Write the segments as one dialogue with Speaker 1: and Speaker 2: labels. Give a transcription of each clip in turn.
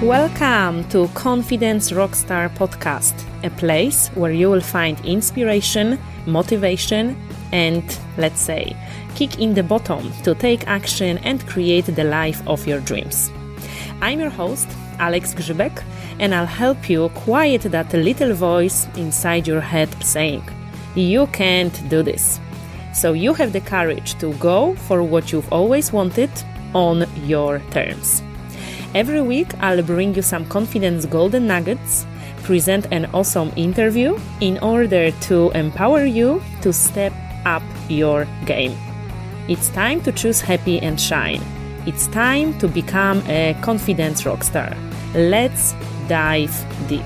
Speaker 1: Welcome to Confidence Rockstar Podcast, a place where you will find inspiration, motivation, and, let's say, kick in the bottom to take action and create the life of your dreams. I'm your host, Alex Grzybek, and I'll help you quiet that little voice inside your head saying, "You can't do this." So you have the courage to go for what you've always wanted on your terms. Every week, I'll bring you some confidence golden nuggets, present an awesome interview in order to empower you to step up your game. It's time to choose happy and shine. It's time to become a confidence rockstar. Let's dive deep.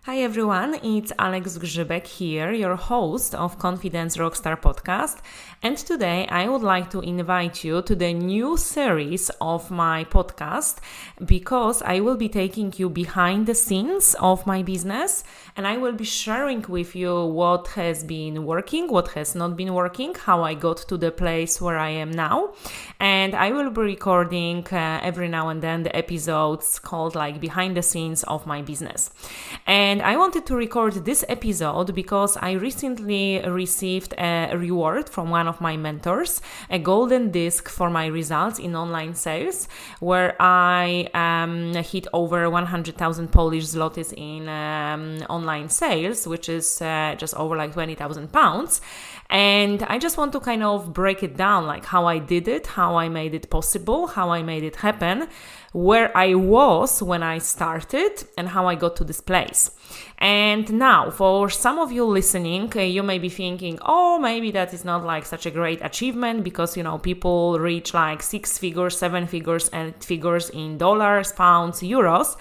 Speaker 1: Hi everyone, it's Alex Grzybek here, your host of Confidence Rockstar Podcast, and today I would like to invite you to the new series of my podcast because I will be taking you behind the scenes of my business and I will be sharing with you what has been working, what has not been working, how I got to the place where I am now, and I will be recording every now and then the episodes called like behind the scenes of my business. And I wanted to record this episode because I recently received a reward from one of my mentors, a golden disc for my results in online sales, where I hit over 100,000 Polish zlotys in online sales, which is just over like 20,000 pounds. And I just want to kind of break it down, like how I did it, how I made it possible, how I made it happen, where I was when I started, and how I got to this place. And now, for some of you listening, you may be thinking, oh, maybe that is not like such a great achievement because, people reach like 6 figures, 7 figures, and figures in dollars, pounds, euros.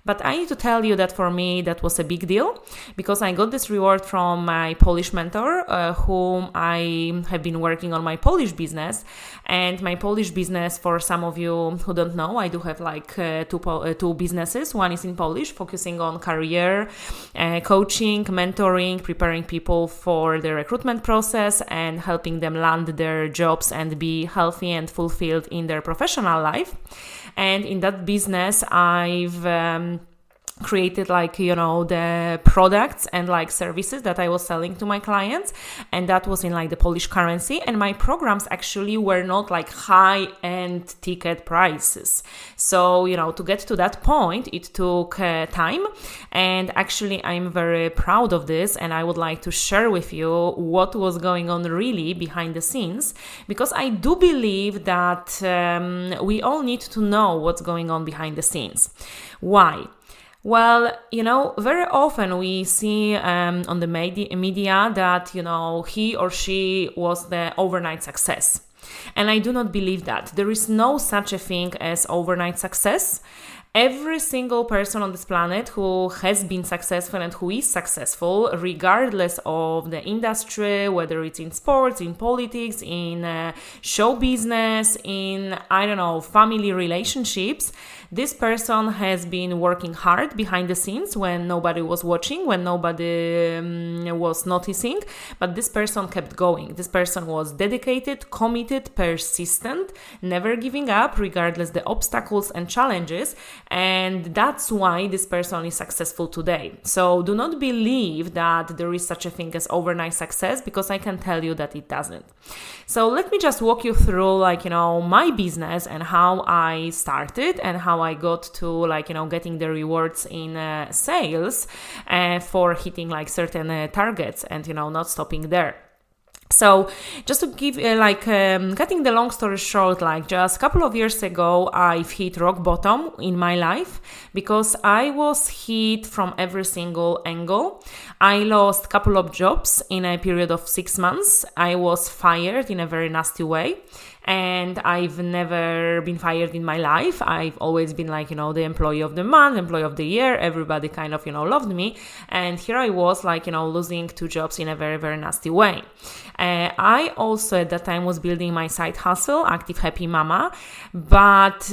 Speaker 1: But I need to tell you that for me, that was a big deal because I got this reward from my Polish mentor, whom I have been working on my Polish business. And my Polish business, for some of you who don't know, I do have like two businesses. One is in Polish, focusing on career, coaching, mentoring, preparing people for the recruitment process and helping them land their jobs and be healthy and fulfilled in their professional life. And in that business, I've created the products and like services that I was selling to my clients, and that was in like the Polish currency, and my programs actually were not like high-end ticket prices. So to get to that point, it took time, and actually I'm very proud of this, and I would like to share with you what was going on really behind the scenes, because I do believe that we all need to know what's going on behind the scenes. Why? Well, very often we see on the media that, he or she was the overnight success. And I do not believe that. There is no such a thing as overnight success. Every single person on this planet who has been successful and who is successful, regardless of the industry, whether it's in sports, in politics, in show business, in, family relationships, this person has been working hard behind the scenes when nobody was watching, when nobody was noticing, but this person kept going. This person was dedicated, committed, persistent, never giving up, regardless the obstacles and challenges, and that's why this person is successful today. So do not believe that there is such a thing as overnight success, because I can tell you that it doesn't. So let me just walk you through my business and how I started and how I got to getting the rewards in sales for hitting certain targets and not stopping there. So just to give cutting the long story short, just a couple of years ago, I've hit rock bottom in my life because I was hit from every single angle. I lost a couple of jobs in a period of 6 months. I was fired in a very nasty way. and I've never been fired in my life. I've always been like, the employee of the month, employee of the year. Everybody kind of, loved me. And here I was like, losing 2 jobs in a very, very nasty way. I also at that time was building my side hustle, Active Happy Mama, but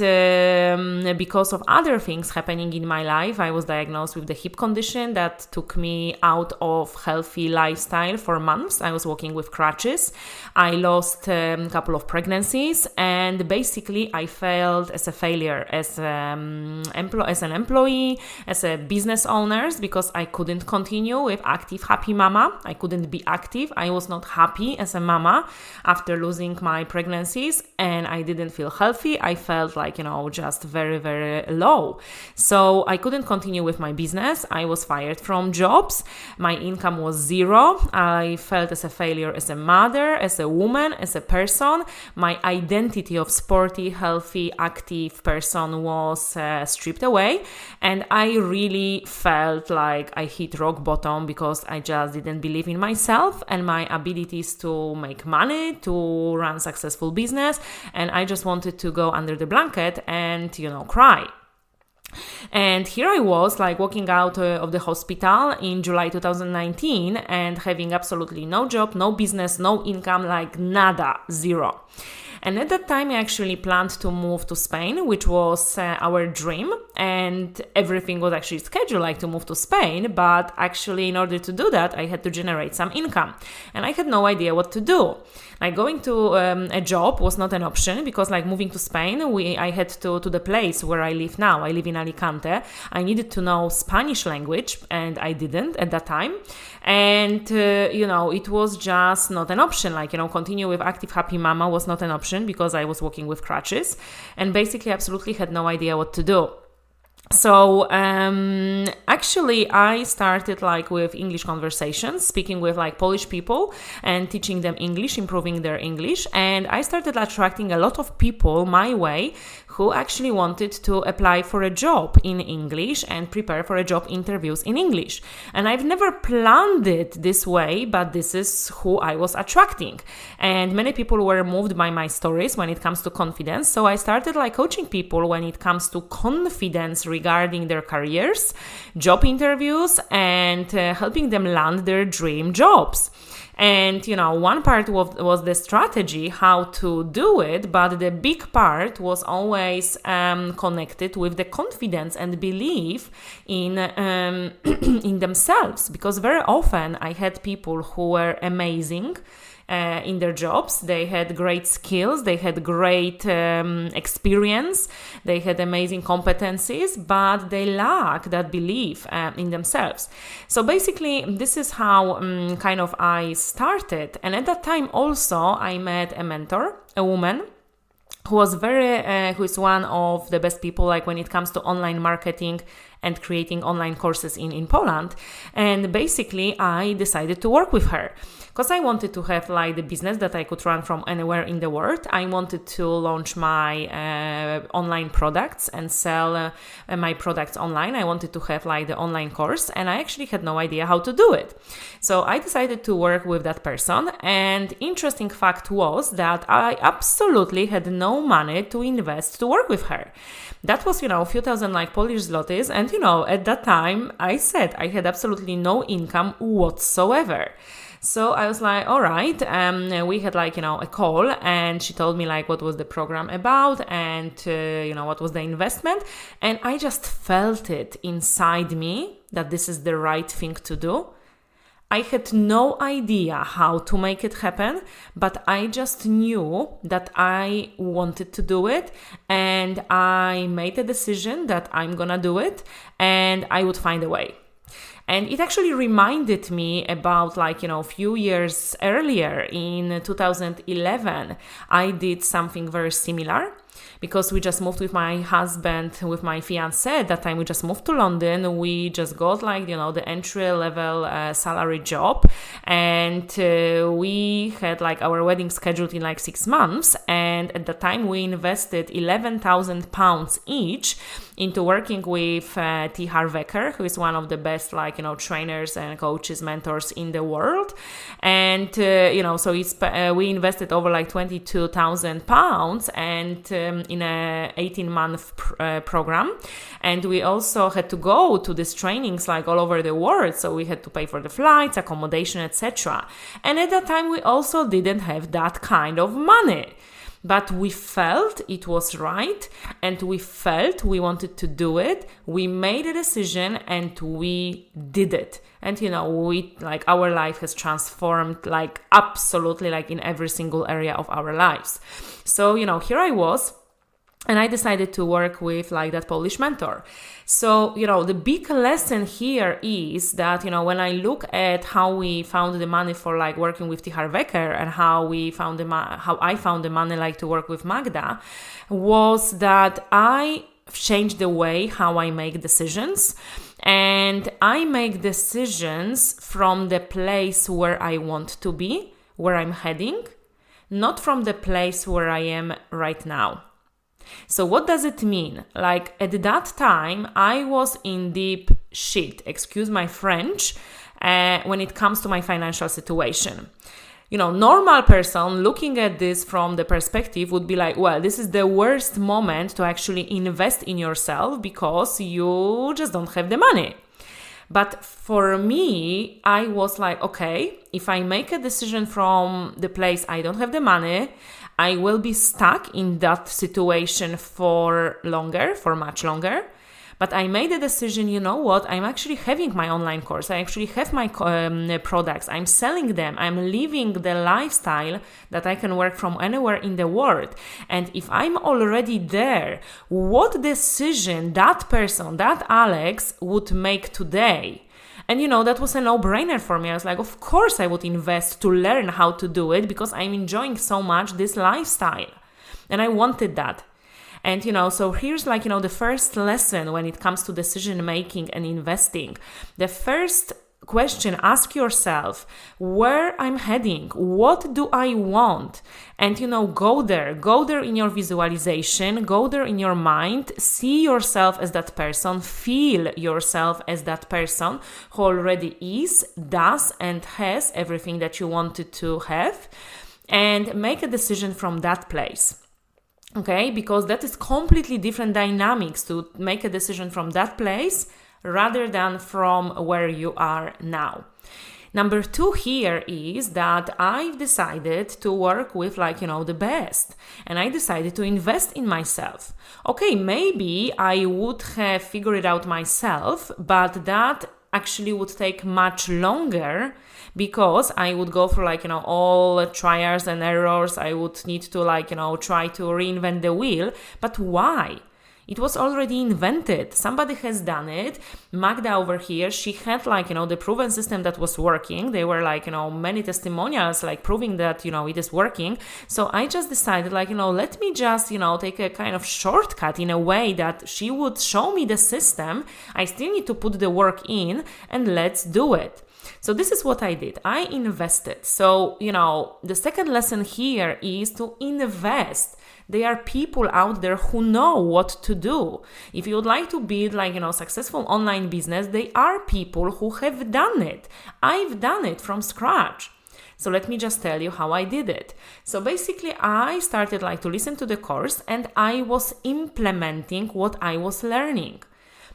Speaker 1: because of other things happening in my life, I was diagnosed with the hip condition that took me out of healthy lifestyle for months. I was walking with crutches. I lost a couple of pregnancies, and basically I felt as a failure as an employee, as a business owner, because I couldn't continue with Active Happy Mama. I couldn't be active. I was not happy as a mama after losing my pregnancies, and I didn't feel healthy. I felt like, just very, very low. So I couldn't continue with my business. I was fired from jobs. My income was 0. I felt as a failure as a mother, as a woman, as a person. My identity of sporty, healthy, active person was stripped away, and I really felt like I hit rock bottom because I just didn't believe in myself and my abilities to make money, to run successful business, and I just wanted to go under the blanket and, cry. And here I was like walking out of the hospital in July 2019 and having absolutely no job, no business, no income, like nada, 0. And at that time, I actually planned to move to Spain, which was our dream. And everything was actually scheduled like to move to Spain. But actually, in order to do that, I had to generate some income. And I had no idea what to do. Like going to a job was not an option because like moving to Spain, I had to the place where I live now. I live in Alicante. I needed to know Spanish language and I didn't at that time. And, it was just not an option. Like, continue with Active Happy Mama was not an option because I was walking with crutches and basically absolutely had no idea what to do. So actually I started like with English conversations, speaking with like Polish people and teaching them English, improving their English. And I started attracting a lot of people my way who actually wanted to apply for a job in English and prepare for a job interviews in English. And I've never planned it this way, but this is who I was attracting. And many people were moved by my stories when it comes to confidence. So I started like coaching people when it comes to confidence regarding their careers, job interviews, and helping them land their dream jobs. And, one part was the strategy, how to do it, but the big part was always connected with the confidence and belief in in themselves. Because very often I had people who were amazing in their jobs. They had great skills, they had great experience, they had amazing competencies, but they lack that belief in themselves. So basically, this is how kind of I started. And at that time also, I met a mentor, a woman, who is one of the best people like when it comes to online marketing and creating online courses in Poland. And basically, I decided to work with her because I wanted to have like the business that I could run from anywhere in the world. I wanted to launch my online products and sell my products online. I wanted to have like the online course, and I actually had no idea how to do it. So I decided to work with that person. And interesting fact was that I absolutely had no money to invest to work with her. That was, a few thousand like Polish zlotys. And, at that time I said I had absolutely no income whatsoever. So I was like, all right, we had like, a call, and she told me like what was the program about and, what was the investment. And I just felt it inside me that this is the right thing to do. I had no idea how to make it happen, but I just knew that I wanted to do it, and I made a decision that I'm gonna do it and I would find a way. And it actually reminded me about like, a few years earlier in 2011, I did something very similar. because we just moved with my husband, with my fiance at that time. We just moved to London. We just got the entry level salary job, and we had our wedding scheduled in 6 months. And at the time we invested £11,000 each into working with T. Harv Eker, who is one of the best trainers and coaches, mentors in the world. And so we invested over £22,000 and in a 18-month program. And we also had to go to these trainings all over the world, so we had to pay for the flights, accommodation, etc. And at that time we also didn't have that kind of money. But we felt it was right, and we felt we wanted to do it. We made a decision and we did it. And we our life has transformed absolutely in every single area of our lives. So here I was, and I decided to work with that Polish mentor. So, the big lesson here is that, when I look at how we found the money for working with T. Harv Eker, and how I found the money to work with Magda, was that I changed the way how I make decisions. And I make decisions from the place where I want to be, where I'm heading, not from the place where I am right now. So what does it mean? At that time, I was in deep shit, excuse my French, when it comes to my financial situation. Normal person looking at this from the perspective would be well, this is the worst moment to actually invest in yourself because you just don't have the money. But for me, I was okay, if I make a decision from the place I don't have the money, I will be stuck in that situation for much longer. But I made a decision, I'm actually having my online course. I actually have my products. I'm selling them. I'm living the lifestyle that I can work from anywhere in the world. And if I'm already there, what decision that person, that Alex, would make today? And that was a no-brainer for me. I was of course I would invest to learn how to do it because I'm enjoying so much this lifestyle. And I wanted that. And, so here's the first lesson when it comes to decision making and investing. The first question, ask yourself where I'm heading, what do I want? And go there in your visualization, go there in your mind, see yourself as that person, feel yourself as that person who already is, does, and has everything that you wanted to have, and make a decision from that place. Okay, because that is completely different dynamics to make a decision from that place rather than from where you are now. Number 2 here is that I've decided to work with the best, and I decided to invest in myself. Okay, maybe I would have figured it out myself, but that actually would take much longer because I would go through all trials and errors. I would need to try to reinvent the wheel. But why? It was already invented. Somebody has done it. Magda over here, she had the proven system that was working. There were many testimonials proving that it is working. So I just decided let me just take a kind of shortcut in a way that she would show me the system. I still need to put the work in, and let's do it. So this is what I did. I invested. So, the second lesson here is to invest. There are people out there who know what to do. If you would like to build successful online business, there are people who have done it. I've done it from scratch. So let me just tell you how I did it. So basically I started to listen to the course, and I was implementing what I was learning.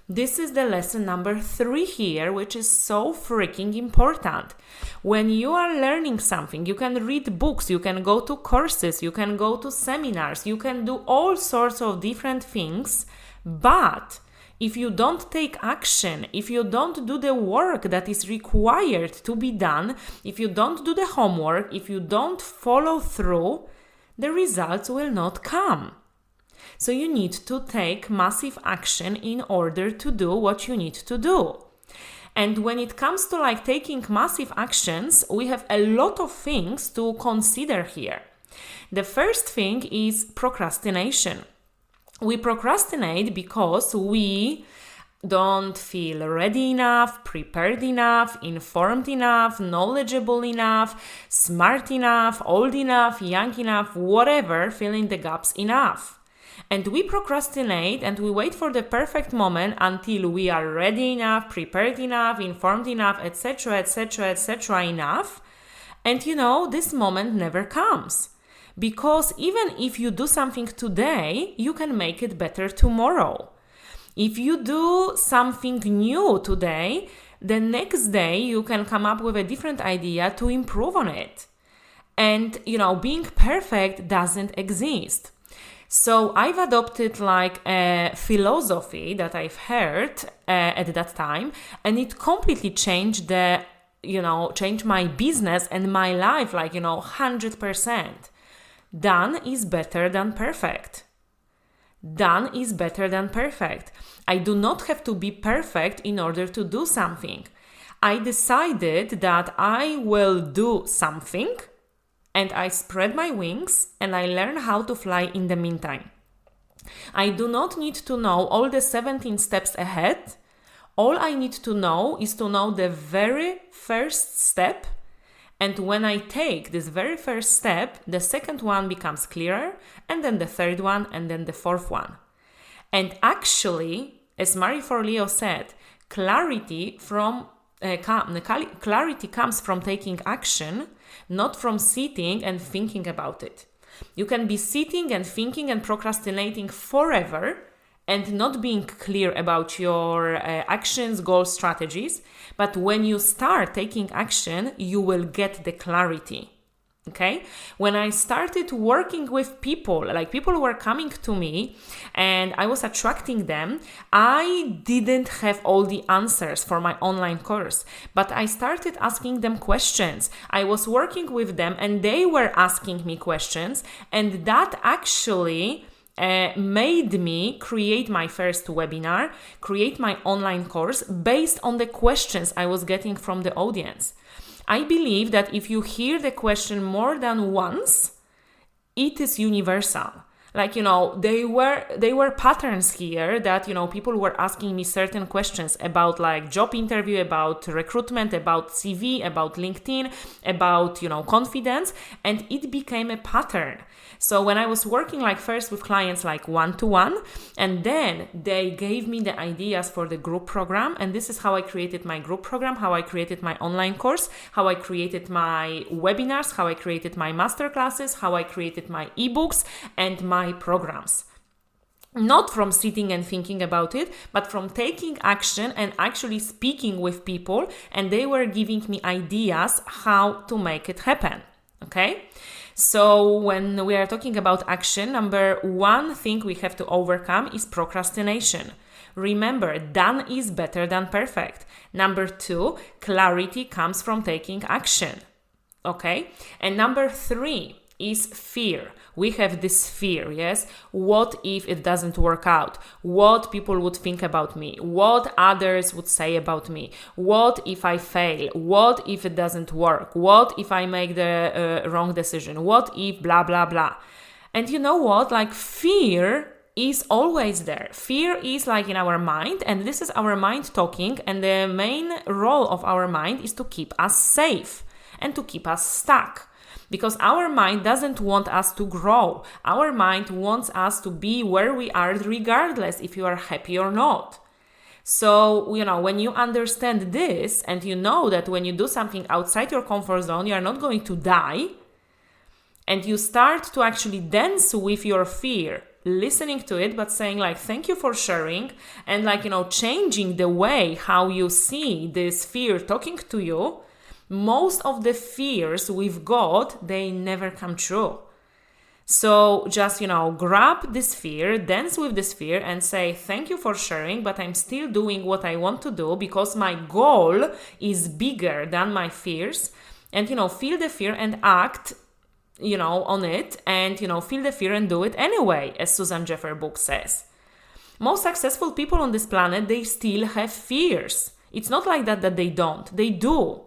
Speaker 1: This is the lesson number 3 here, which is so freaking important. When you are learning something, you can read books, you can go to courses, you can go to seminars, you can do all sorts of different things, but if you don't take action, if you don't do the work that is required to be done, if you don't do the homework, if you don't follow through, the results will not come. So you need to take massive action in order to do what you need to do. And when it comes to taking massive actions, we have a lot of things to consider here. The first thing is procrastination. We procrastinate because we don't feel ready enough, prepared enough, informed enough, knowledgeable enough, smart enough, old enough, young enough, whatever, fill in the gaps enough. And we procrastinate and we wait for the perfect moment until we are ready enough, prepared enough, informed enough, etc., etc., etc. enough. And this moment never comes. Because even if you do something today, you can make it better tomorrow. If you do something new today, the next day you can come up with a different idea to improve on it. And, being perfect doesn't exist. So I've adopted like a philosophy that I've heard at that time, and it completely changed changed my business and my life, 100%. Done is better than perfect. Done is better than perfect. I do not have to be perfect in order to do something. I decided that I will do something, and I spread my wings and I learn how to fly in the meantime. I do not need to know all the 17 steps ahead. All I need to know is to know the very first step. And when I take this very first step, the second one becomes clearer, and then the third one, and then the fourth one. And actually, as Marie Forleo said, clarity comes from taking action, not from sitting and thinking about it. You can be sitting and thinking and procrastinating forever and not being clear about your actions, goals, strategies. But when you start taking action, you will get the clarity. Okay? When I started working with people, people were coming to me and I was attracting them, I didn't have all the answers for my online course, but I started asking them questions. I was working with them and they were asking me questions, and that actually made me create my first webinar, create my online course based on the questions I was getting from the audience. I believe that if you hear the question more than once, it is universal. They were patterns here that, people were asking me certain questions about job interview, about recruitment, about CV, about LinkedIn, about, confidence, and it became a pattern. So when I was working first with clients one-to-one, and then they gave me the ideas for the group program, and this is how I created my group program, how I created my online course, how I created my webinars, how I created my masterclasses, how I created my ebooks and my programs. Not from sitting and thinking about it, but from taking action and actually speaking with people, and they were giving me ideas how to make it happen. Okay? So when we are talking about action, number one thing we have to overcome is procrastination. Remember, done is better than perfect. Number two, clarity comes from taking action. Okay? And number three is fear. We have this fear, yes? What if it doesn't work out? What people would think about me? What others would say about me? What if I fail? What if it doesn't work? What if I make the wrong decision? What if blah, blah, blah? And you know what? Fear is always there. Fear is in our mind, and this is our mind talking, and the main role of our mind is to keep us safe and to keep us stuck. Because our mind doesn't want us to grow. Our mind wants us to be where we are regardless if you are happy or not. So, when you understand this and you know that when you do something outside your comfort zone, you are not going to die, and you start to actually dance with your fear, listening to it, but saying thank you for sharing, and changing the way how you see this fear talking to you, most of the fears we've got, they never come true. So just, grab this fear, dance with this fear and say, thank you for sharing, but I'm still doing what I want to do because my goal is bigger than my fears. And, feel the fear and act, on it, and, feel the fear and do it anyway, as Susan Jeffer book says. Most successful people on this planet, they still have fears. It's not like that they don't. They do.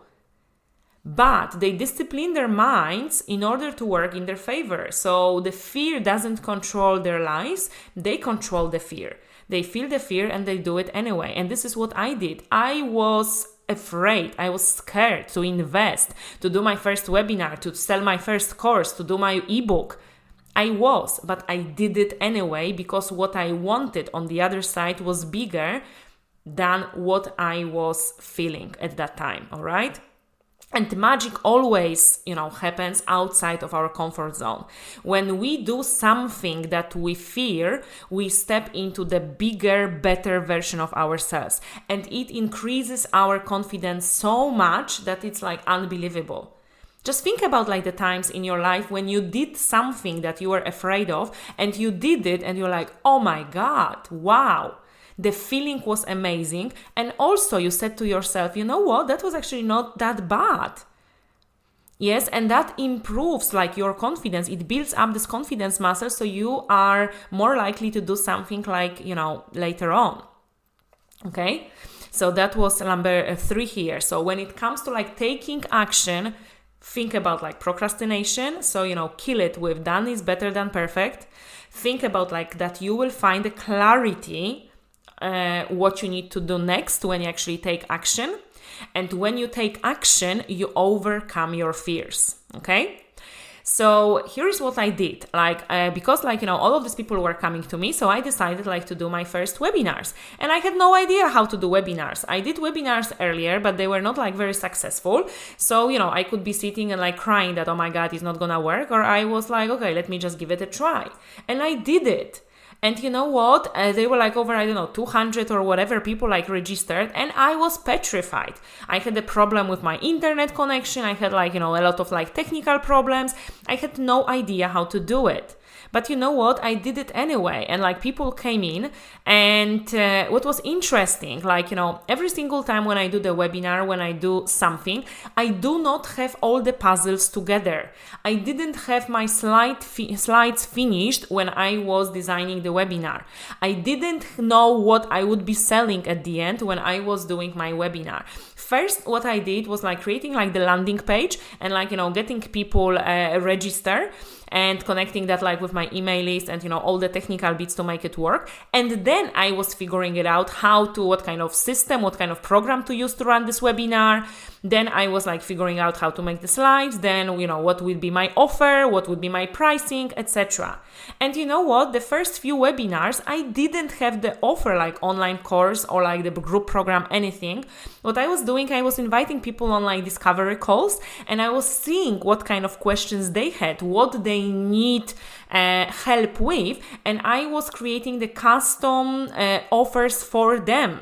Speaker 1: but they discipline their minds in order to work in their favor. So the fear doesn't control their lives, they control the fear. They feel the fear and they do it anyway. And this is what I did. I was afraid, I was scared to invest, to do my first webinar, to sell my first course, to do my ebook. I was, but I did it anyway because what I wanted on the other side was bigger than what I was feeling at that time, all right? And magic always, happens outside of our comfort zone. When we do something that we fear, we step into the bigger, better version of ourselves. And it increases our confidence so much that it's like unbelievable. Just think about like the times in your life when you did something that you were afraid of and you did it and you're like, oh my God, wow. The feeling was amazing. And also you said to yourself, you know what, that was actually not that bad. Yes, and that improves like your confidence. It builds up this confidence muscle so you are more likely to do something like, later on. Okay, so that was number 3 here. So when it comes to like taking action, think about like procrastination. So, kill it with done is better than perfect. Think about like that you will find the clarity what you need to do next when you actually take action. And when you take action, you overcome your fears. Okay? So here's what I did. Because all of these people were coming to me, so I decided to do my first webinars. And I had no idea how to do webinars. I did webinars earlier, but they were not very successful. So, I could be sitting and crying that, oh my God, it's not gonna work. Or I was like, okay, let me just give it a try. And I did it. And you know what? They were over, 200 or whatever people registered. And I was petrified. I had a problem with my internet connection. I had a lot of technical problems. I had no idea how to do it. But you know what? I did it anyway. And people came in. And what was interesting, every single time when I do the webinar, when I do something, I do not have all the puzzles together. I didn't have my slides finished when I was designing the webinar. I didn't know what I would be selling at the end when I was doing my webinar. First, what I did was creating the landing page and getting people register and connecting that with my email list and all the technical bits to make it work. And then I was figuring it out what kind of system, what kind of program to use to run this webinar. Then I was figuring out how to make the slides. Then what would be my offer, what would be my pricing, etc. And you know what? The first few webinars I didn't have the offer online course or the group program, anything. What I was doing, I was inviting people on discovery calls, and I was seeing what kind of questions they had, what they need help with, and I was creating the custom offers for them.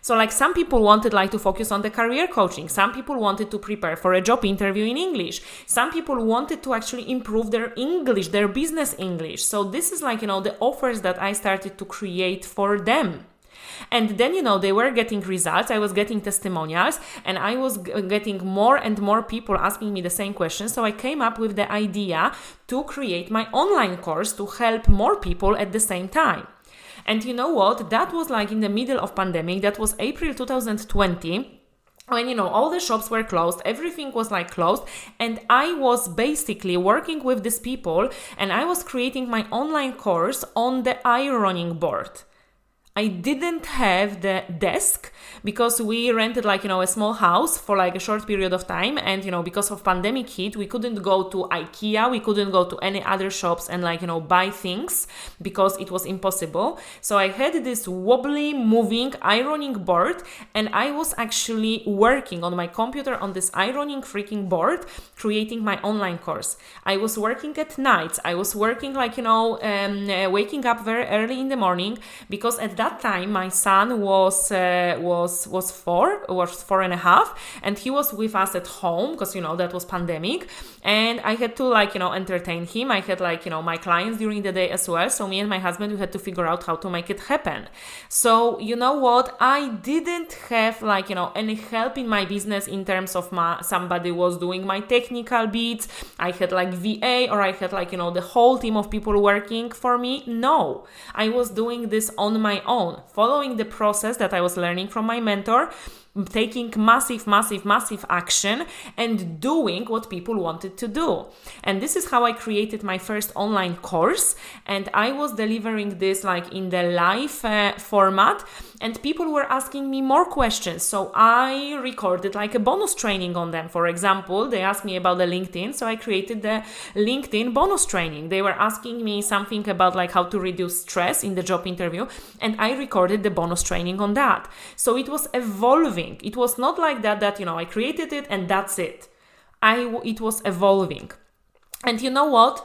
Speaker 1: So some people wanted to focus on the career coaching. Some people wanted to prepare for a job interview in English. Some people wanted to actually improve their English, their business English. So this is the offers that I started to create for them. And then, they were getting results. I was getting testimonials, and I was getting more and more people asking me the same questions. So I came up with the idea to create my online course to help more people at the same time. And you know what? That was in the middle of pandemic. That was April 2020. When, all the shops were closed, everything was closed, and I was basically working with these people, and I was creating my online course on the ironing board. I didn't have the desk because we rented a small house for a short period of time, and because of pandemic hit, we couldn't go to IKEA, we couldn't go to any other shops and buy things because it was impossible. So I had this wobbly moving ironing board, and I was actually working on my computer on this ironing freaking board, creating my online course. I was working at nights. I was working waking up very early in the morning, because at that time my son was 4.5, and he was with us at home because that was pandemic, and I had to entertain him. I had my clients during the day as well, so me and my husband, we had to figure out how to make it happen. So you know what, I didn't have any help in my business in terms of somebody was doing my technical bits. I had VA, or I had the whole team of people working for me. No, I was doing this on my own, following the process that I was learning from my mentor, taking massive action and doing what people wanted to do. And this is how I created my first online course, and I was delivering this like in the live format, and people were asking me more questions, so I recorded like a bonus training on them. For example, they asked me about the LinkedIn, so I created the LinkedIn bonus training. They were asking me something about like how to reduce stress in the job interview, and I recorded the bonus training on that. So it was evolving. It was not like that I created it and that's it. It was evolving. And you know what?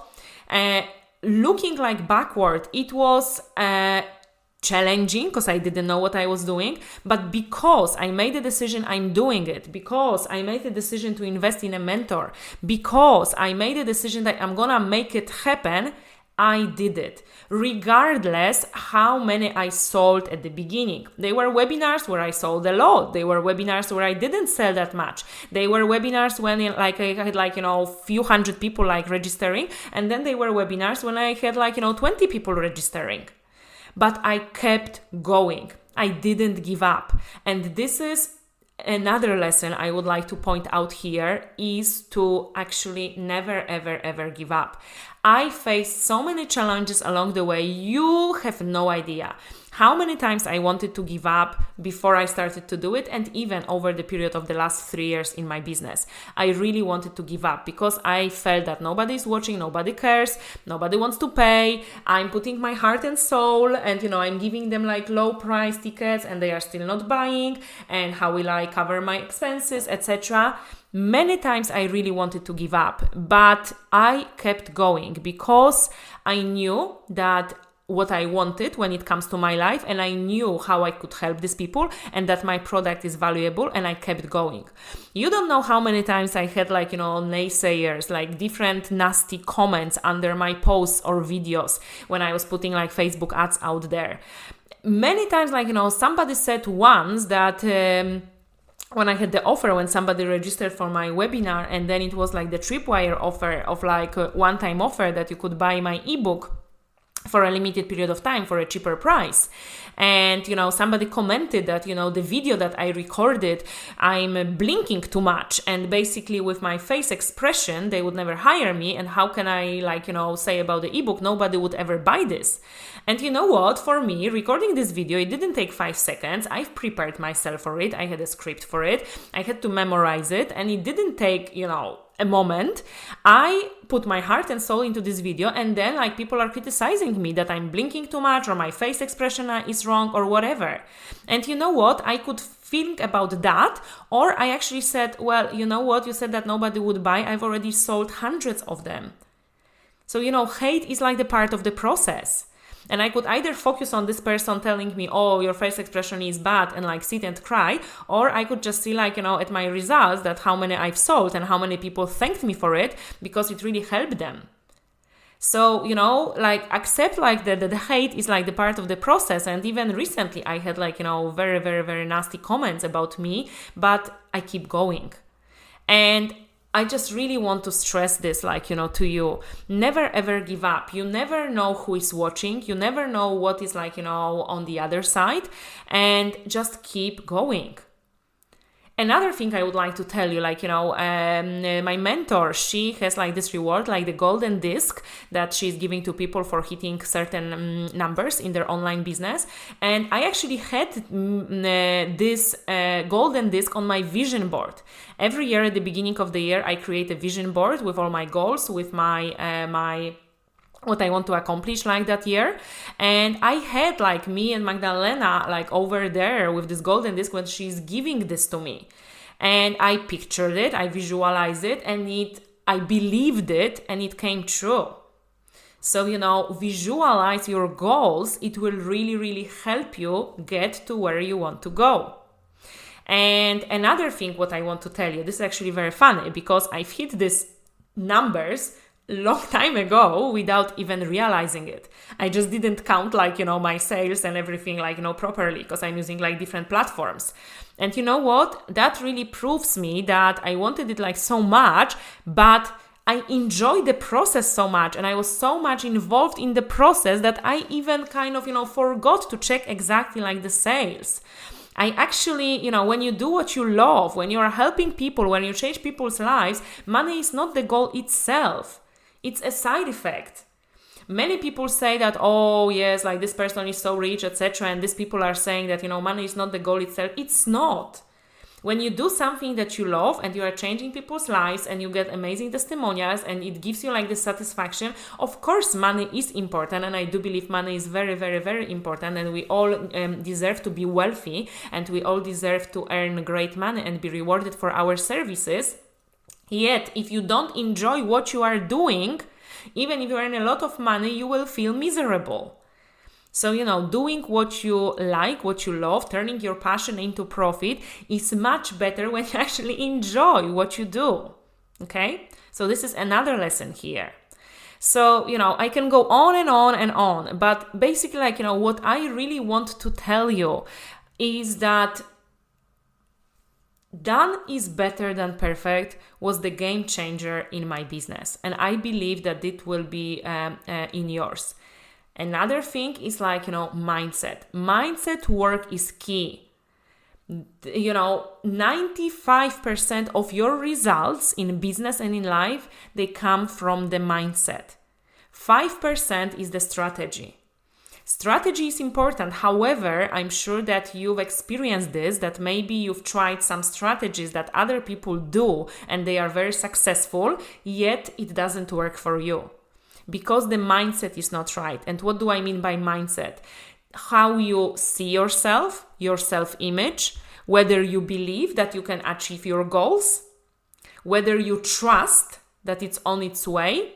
Speaker 1: Looking like backward, it was challenging because I didn't know what I was doing, but because I made a decision, I'm doing it, because I made a decision to invest in a mentor, because I made a decision that I'm gonna make it happen, I did it, regardless how many I sold at the beginning. They were webinars where I sold a lot. They were webinars where I didn't sell that much. They were webinars when I had few hundred people registering, and then they were webinars when I had 20 people registering. But I kept going. I didn't give up. And this is another lesson I would like to point out here, is to actually never, ever give up. I faced so many challenges along the way. You have no idea how many times I wanted to give up before I started to do it, and even over the period of the last 3 years in my business. I really wanted to give up because I felt that nobody is watching, nobody cares, nobody wants to pay. I'm putting my heart and soul, and I'm giving them low price tickets and they are still not buying, and how will I cover my expenses, etc. Many times I really wanted to give up, but I kept going because I knew that what I wanted when it comes to my life, and I knew how I could help these people, and that my product is valuable, and I kept going. You don't know how many times I had naysayers, different nasty comments under my posts or videos when I was putting Facebook ads out there. Many times somebody said once that when I had the offer, when somebody registered for my webinar, and then it was the tripwire offer of one-time offer that you could buy my ebook for a limited period of time for a cheaper price. And somebody commented that the video that I recorded, I'm blinking too much, and basically with my face expression they would never hire me, and how can I say about the ebook, nobody would ever buy this. And you know what, for me, recording this video, it didn't take 5 seconds. I've prepared myself for it. I had a script for it. I had to memorize it, and it didn't take a moment. I put my heart and soul into this video, and then people are criticizing me that I'm blinking too much, or my face expression is wrong, or whatever. And you know what, I could think about that, or I actually said, well, you know what, you said that nobody would buy, I've already sold hundreds of them. So hate is the part of the process. And I could either focus on this person telling me, oh, your face expression is bad, and sit and cry, or I could just see at my results that how many I've sold and how many people thanked me for it because it really helped them. So, accept that the hate is the part of the process. And even recently I had very, very, very nasty comments about me, but I keep going. And I just really want to stress this, to you. Never ever give up. You never know who is watching. You never know what is on the other side, and just keep going. Another thing I would like to tell you, my mentor, she has this reward, the golden disc that she's giving to people for hitting certain numbers in their online business. And I actually had this golden disc on my vision board. Every year at the beginning of the year, I create a vision board with all my goals, with my what I want to accomplish that year. And I had me and Magdalena over there with this golden disc when she's giving this to me. And I pictured it, I visualized it, and I believed it, and it came true. So, visualize your goals. It will really, really help you get to where you want to go. And another thing what I want to tell you, this is actually very funny because I've hit these numbers long time ago without even realizing it. I just didn't count my sales and everything properly because I'm using different platforms. And you know what? That really proves me that I wanted it so much, but I enjoyed the process so much, and I was so much involved in the process that I even forgot to check exactly the sales. I actually, when you do what you love, when you are helping people, when you change people's lives, money is not the goal itself. It's a side effect. Many people say that, oh yes, like this person is so rich, etc. And these people are saying that, money is not the goal itself. It's not. When you do something that you love and you are changing people's lives and you get amazing testimonials and it gives you like the satisfaction, of course money is important, and I do believe money is very, very, very important, and we all deserve to be wealthy, and we all deserve to earn great money and be rewarded for our services. Yet, if you don't enjoy what you are doing, even if you earn a lot of money, you will feel miserable. So, doing what you like, what you love, turning your passion into profit is much better when you actually enjoy what you do. Okay? So this is another lesson here. So, I can go on and on and on, but basically, what I really want to tell you is that done is better than perfect was the game changer in my business. And I believe that it will be in yours. Another thing is mindset. Mindset work is key. 95% of your results in business and in life, they come from the mindset. 5% is the strategy. Strategy is important. However, I'm sure that you've experienced this, that maybe you've tried some strategies that other people do and they are very successful, yet it doesn't work for you. Because the mindset is not right. And what do I mean by mindset? How you see yourself, your self-image, whether you believe that you can achieve your goals, whether you trust that it's on its way,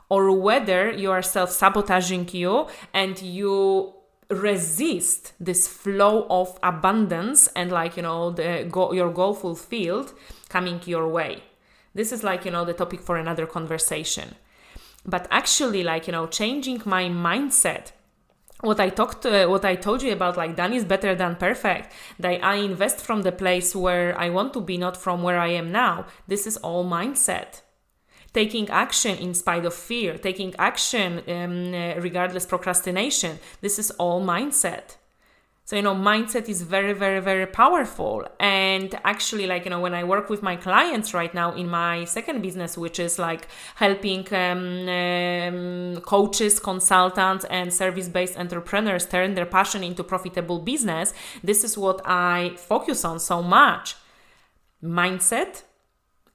Speaker 1: or whether you are self-sabotaging you and you resist this flow of abundance and your goal fulfilled coming your way. This is the topic for another conversation. But actually, changing my mindset, what I told you about, done is better than perfect, that I invest from the place where I want to be, not from where I am now. This is all mindset. Taking action in spite of fear, taking action regardless procrastination. This is all mindset. So, mindset is very, very, very powerful. And actually, when I work with my clients right now in my second business, which is helping coaches, consultants, and service-based entrepreneurs turn their passion into profitable business, this is what I focus on so much. Mindset,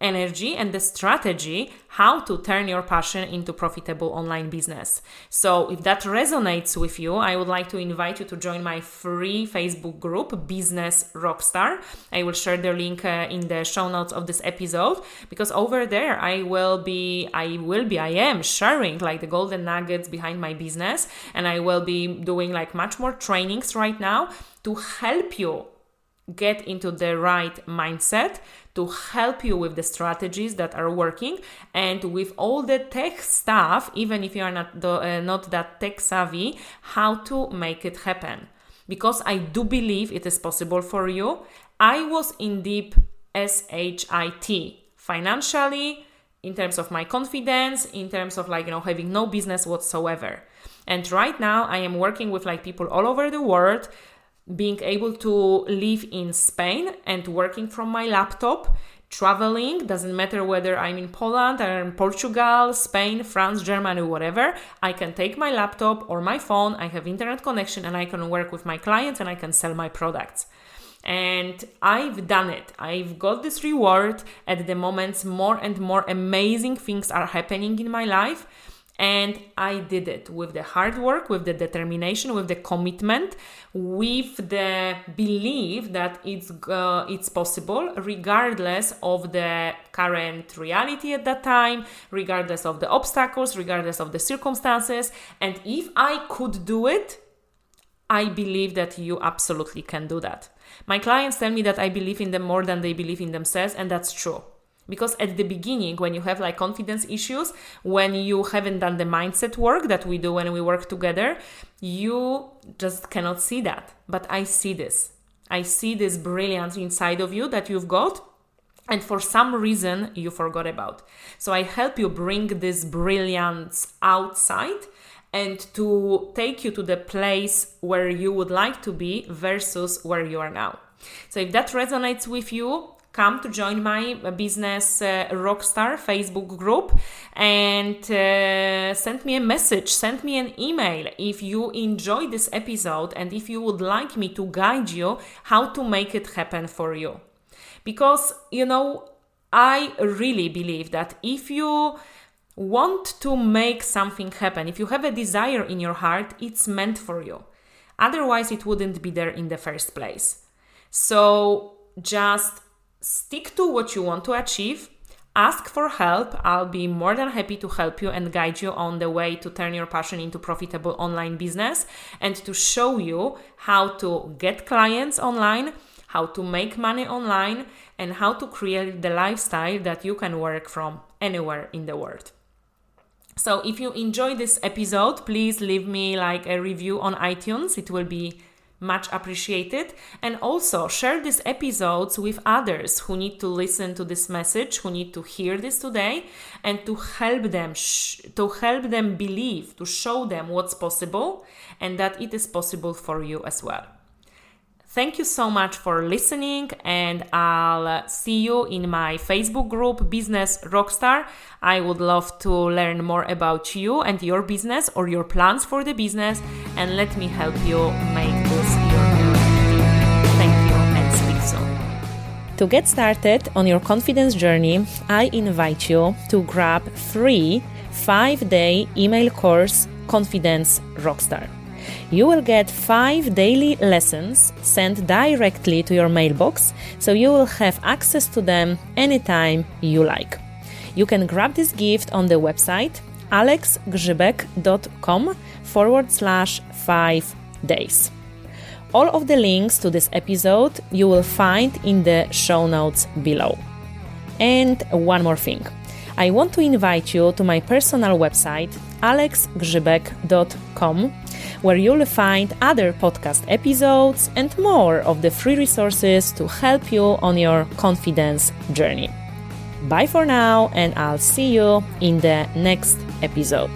Speaker 1: energy, and the strategy how to turn your passion into profitable online business. So if that resonates with you, I would like to invite you to join my free Facebook group, Business Rockstar. I will share the link in the show notes of this episode, because over there I am sharing the golden nuggets behind my business, and I will be doing much more trainings right now to help you get into the right mindset, to help you with the strategies that are working, and with all the tech stuff, even if you are not that tech savvy, how to make it happen. Because I do believe it is possible for you. I was in deep SHIT financially, in terms of my confidence, in terms of having no business whatsoever. And right now I am working with people all over the world, being able to live in Spain and working from my laptop, traveling, doesn't matter whether I'm in Poland or in Portugal, Spain, France, Germany, whatever. I can take my laptop or my phone, I have internet connection, and I can work with my clients and I can sell my products. And I've done it. I've got this reward. At the moment, more and more amazing things are happening in my life. And I did it with the hard work, with the determination, with the commitment, with the belief that it's possible, regardless of the current reality at that time, regardless of the obstacles, regardless of the circumstances. And if I could do it, I believe that you absolutely can do that. My clients tell me that I believe in them more than they believe in themselves, and that's true. Because at the beginning, when you have confidence issues, when you haven't done the mindset work that we do when we work together, you just cannot see that. But I see this. I see this brilliance inside of you that you've got, and for some reason you forgot about. So I help you bring this brilliance outside and to take you to the place where you would like to be versus where you are now. So if that resonates with you, come to join my Business Rockstar Facebook group and send me a message, send me an email if you enjoyed this episode and if you would like me to guide you how to make it happen for you. Because, I really believe that if you want to make something happen, if you have a desire in your heart, it's meant for you. Otherwise, it wouldn't be there in the first place. So just stick to what you want to achieve. Ask for help. I'll be more than happy to help you and guide you on the way to turn your passion into profitable online business and to show you how to get clients online, how to make money online, and how to create the lifestyle that you can work from anywhere in the world. So if you enjoyed this episode, please leave me a review on iTunes. It will be much appreciated. And also share these episodes with others who need to listen to this message, who need to hear this today, and to help them believe, to show them what's possible and that it is possible for you as well. Thank you so much for listening, and I'll see you in my Facebook group, Business Rockstar. I would love to learn more about you and your business or your plans for the business, and let me help you make this your reality. Thank you, and speak soon. To get started on your confidence journey, I invite you to grab free 5-day email course, Confidence Rockstar. You will get 5 daily lessons sent directly to your mailbox, so you will have access to them anytime you like. You can grab this gift on the website alexgrzybek.com/5 days. All of the links to this episode you will find in the show notes below. And one more thing. I want to invite you to my personal website alexgrzybek.com, where you'll find other podcast episodes and more of the free resources to help you on your confidence journey. Bye for now, and I'll see you in the next episode.